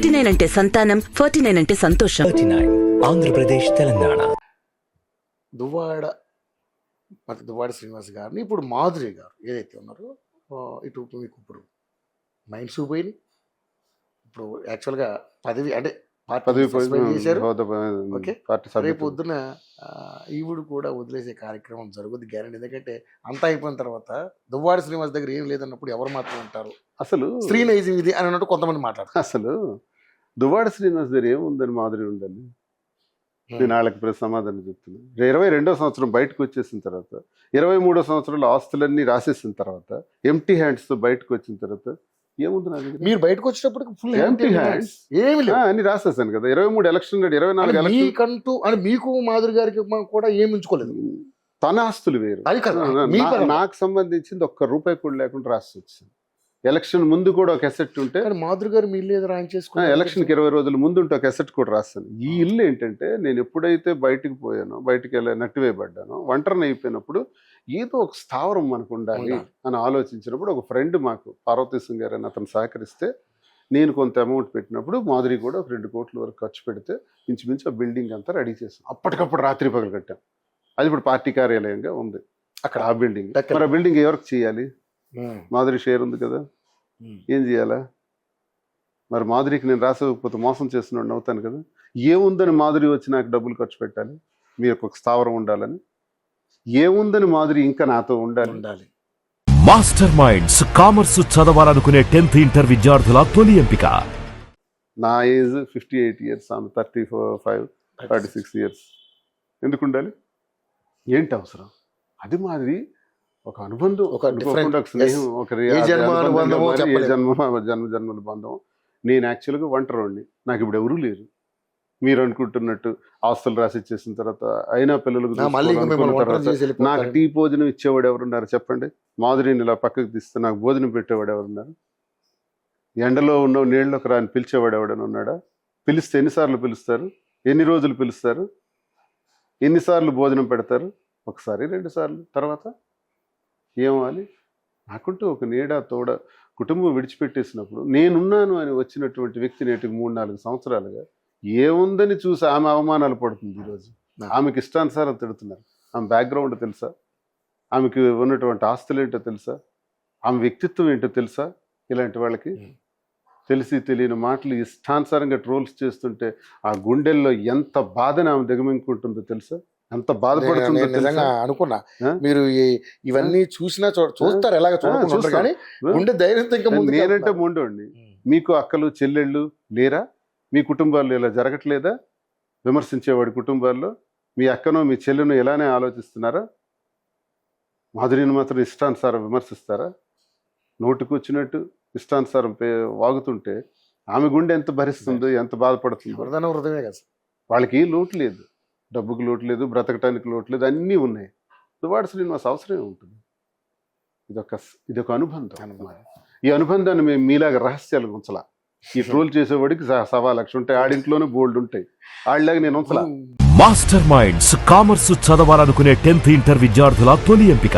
39 అంటే సంతానం, 49 అంటే సంతోషం. 39 ఆంధ్రప్రదేశ్ తెలంగాణ. దువ్వాడ శ్రీనివాస్ గారిని ఇప్పుడు మాధురి గారు ఏదైతే ఉన్నారో ఇటు మీకు ఇప్పుడు మైండ్స్ పోయినాయి. ఇప్పుడు యాక్చువల్గా పదవి అంటే పదవి చేశారు. పోయిన ఓకే, రేపు పొద్దున ఈవిడు కూడా వదిలేసే కార్యక్రమం జరుగుద్ది గ్యారెంటీ. ఎందుకంటే అంతా అయిపోయిన తర్వాత దువ్వాడ శ్రీనివాస్ దగ్గర ఏం లేదన్నప్పుడు ఎవరు మాత్రం ఉంటారు? అసలు స్త్రీనైజింగ్ ఇది అని అన్నట్టు కొంతమంది మాట్లాడతారు. అసలు దువ్వాడ శ్రీనివాస్ దగ్గర ఏముందని మాధురి ఉండాలి? నేను వాళ్ళకి సమాధానం చెప్తున్నాను. 22వ సంవత్సరం బయటకు వచ్చేసిన తర్వాత 23వ సంవత్సరంలో ఆస్తులన్నీ రాసేసిన తర్వాత ఎంటీ హ్యాండ్స్ తో బయటకు వచ్చిన తర్వాత ఏముంది నా దగ్గర? మీరు బయటకు వచ్చేటప్పుడు ఫుల్ ఎంటీ హ్యాండ్స్ ఏమి లేవు అని రాసేసాను కదా. 23 ఎలక్షన్ 24 ఎలక్షన్ మీకంటూ అని మీకు మాధురి గారికి కూడా ఏమి ఉంచుకోలేదు. తన ఆస్తులు వేరు, అది కదా నాకు సంబంధించింది ఒక్క రూపాయి కూడా లేకుండా రాసి వచ్చింది. ఎలక్షన్ ముందు కూడా ఒక ఎసెట్ ఉంటే మాధురి గారు మీ ఇల్లు ఏదో రాయం చేసుకుని ఎలక్షన్కి 20 రోజుల ముందు ఉంటే ఒక ఎసెట్ కూడా రాస్తాను. ఈ ఇల్లు ఏంటంటే నేను ఎప్పుడైతే బయటికి పోయానో, బయటికి వెళ్ళి నట్టివేయబడ్డానో, ఒంటరిని అయిపోయినప్పుడు ఏదో ఒక స్థావరం మనకు ఉండాలి అని ఆలోచించినప్పుడు ఒక ఫ్రెండ్ మాకు పార్వతీశం గారు అని అతను సహకరిస్తే నేను కొంత అమౌంట్ పెట్టినప్పుడు మాధురి కూడా ఒక 2 కోట్ల వరకు ఖర్చు పెడితే ఇంచుమించు ఆ బిల్డింగ్ అంతా రెడీ చేసాం. అప్పటికప్పుడు రాత్రి పగలు కట్టాం. అది ఇప్పుడు పార్టీ కార్యాలయంగా ఉంది అక్కడ ఆ బిల్డింగ్. మరి ఆ బిల్డింగ్ ఎవరికి చేయాలి? మాధురి షేర్ ఉంది కదా, ఏం చేయాలా? మరి మాధురికి నేను రాసకపోతే మోసం చేస్తున్నాడు అవుతాను కదా. ఏముందని మాధురి వచ్చి నాకు డబ్బులు ఖర్చు పెట్టాలి? మీరు ఒక స్థావరం ఉండాలని. ఏముందని మాధురి ఇంకా నాతో ఉండాలి. మాస్టర్ మైండ్స్ కామర్స్ చదవాలనుకునే 10th ఇంటర్ విద్యార్థుల తొలి ఎంపిక. నా ఏజ్ 58 ఇయర్స్, ఆమె 35, 36 ఇయర్స్. ఎందుకు ఉండాలి? ఏంటి అవసరం? అది మాదిరి ఒక అనుబంధం, ఒక స్నేహం, ఒక జన్మల బంధం. నేను యాక్చువల్గా ఒంటరిని, నాకు ఇప్పుడు ఎవరూ లేరు. మీరు అనుకుంటున్నట్టు ఆస్తులు రాసి ఇచ్చేసిన తర్వాత అయినా పిల్లలకు నాకు టీ భోజనం ఇచ్చేవాడు ఎవరున్నారు చెప్పండి? మాధురిని ఇలా పక్కకు తీస్తే నాకు భోజనం పెట్టేవాడు ఎవరున్నారు? ఎండలో ఉన్న నీళ్ళకి రాని పిలిచేవాడు ఎవడని ఉన్నాడా? పిలిస్తే ఎన్నిసార్లు పిలుస్తారు? ఎన్ని రోజులు పిలుస్తారు? ఎన్నిసార్లు భోజనం పెడతారు? ఒకసారి 2 సార్లు. తర్వాత ఏమవ్వాలి? నాకుంటూ ఒక నీడ తోడ కుటుంబం విడిచిపెట్టేసినప్పుడు నేనున్నాను అని వచ్చినటువంటి వ్యక్తి నేటికి 3-4 సంవత్సరాలుగా ఏముందని చూసి ఆమె అవమానాలు పడుతుంది. ఈరోజు ఆమెకి ఇష్టానుసారం తిడుతున్నారు. ఆమె బ్యాక్గ్రౌండ్ తెలుసా? ఆమెకి ఉన్నటువంటి ఆస్తులు ఏంటో తెలుసా? ఆమె వ్యక్తిత్వం ఏంటో తెలుసా? ఇలాంటి వాళ్ళకి తెలిసి తెలియని మాటలు ఇష్టానుసారంగా ట్రోల్స్ చేస్తుంటే ఆ గుండెల్లో ఎంత బాధని ఆమె దిగమింగుకుంటుందో తెలుసా? ఎంత బాధపడుతుందో తెలుసా? అనుకున్నా మీరు ఇవన్నీ చూసినా చూస్తారు, ఎలాగ చూడకుండా కానీ గుండె ధైర్యంతో ఇంకా నేనంటే మొండోండి. మీకు అక్కలు చెల్లెళ్ళు లేరా? మీ కుటుంబాల్లో ఇలా జరగట్లేదా? విమర్శించేవాడి కుటుంబాల్లో మీ అక్కనో మీ చెల్లెనో ఇలానే ఆలోచిస్తున్నారా? మాధురిని మాత్రం ఇష్టానుసారం విమర్శిస్తారా? నోటికి వచ్చినట్టు ఇష్టానుసారం వాగుతుంటే ఆమె గుండె ఎంత భరిస్తుందో, ఎంత బాధపడుతుందో. హృదయమే కదా. వాళ్ళకి లోటు లేదు, డబ్బుకు లోటు లేదు, బ్రతకటానికి లోటు లేదు, అన్నీ ఉన్నాయి. దువ్వాడ శ్రీనివాస్ అవసరమే ఉంటుంది. ఇదొక అనుబంధం. ఈ అనుబంధాన్ని మేము మీలాగా రహస్యాలు ఉంచలా. ఈ ట్రోల్ చేసేవాడికి 1,00,000 ఉంటాయి, ఆడింట్లోనే బోల్డ్ ఉంటాయి. ఆడిలాగా నేను ఉంచలా. మాస్టర్ మైండ్స్ కామర్స్ చదవాలనుకునే 10th ఇంటర్ విద్యార్థుల తొలి ఎంపిక.